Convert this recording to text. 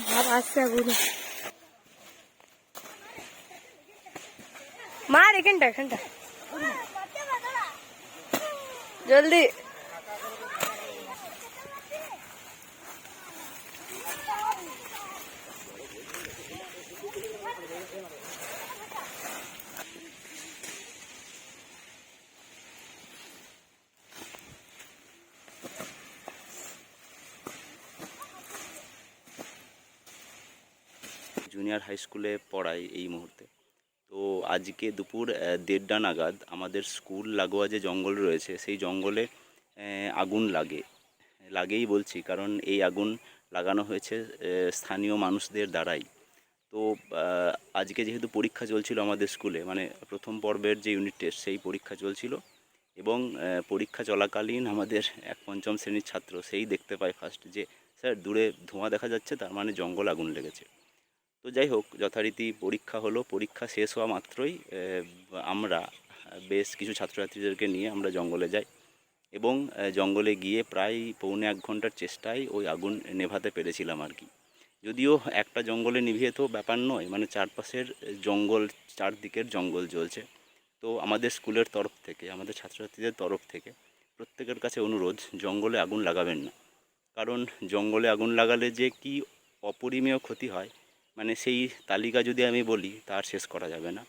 ভাব আসছে আগুন। মার এখানটা জলদি। জুনিয়র হাই স্কুলে পড়াই এই মুহূর্তে। তো আজকে দুপুর 1:30 নাগাদ আমাদের স্কুল লাগোয়া যে জঙ্গল রয়েছে সেই জঙ্গলে আগুন লাগেই বলছি, কারণ এই আগুন লাগানো হয়েছে স্থানীয় মানুষদের দ্বারাই। তো আজকে যেহেতু পরীক্ষা চলছিল আমাদের স্কুলে, মানে প্রথম পর্বের যে ইউনিট টেস্ট সেই পরীক্ষা চলছিল, এবং পরীক্ষা চলাকালীন আমাদের এক পঞ্চম শ্রেণীর ছাত্র সেই দেখতে পায় ফার্স্ট যে স্যার দূরে ধোঁয়া দেখা যাচ্ছে, তার মানে জঙ্গল আগুন লেগেছে। তো যাই হোক, যথারীতি পরীক্ষা হলো। পরীক্ষা শেষ হওয়া মাত্রই আমরা বেশ কিছু ছাত্রছাত্রীদেরকে নিয়ে আমরা জঙ্গলে যাই, এবং জঙ্গলে গিয়ে প্রায় পৌনে 1 ঘন্টার চেষ্টায় ওই আগুন নেভাতে পেরেছিলাম আর কি। যদিও একটা জঙ্গলে নিভিয়ে তো ব্যাপার নয়, মানে চারপাশের জঙ্গল, চারদিকের জঙ্গল জ্বলছে। তো আমাদের স্কুলের তরফ থেকে, আমাদের ছাত্রছাত্রীদের তরফ থেকে প্রত্যেকের কাছে অনুরোধ, জঙ্গলে আগুন লাগাবেন না। কারণ জঙ্গলে আগুন লাগালে যে কি অপরিমেয় ক্ষতি হয়, মানে সেই তালিকা যদি আমি বলি তার শেষ করা যাবে না।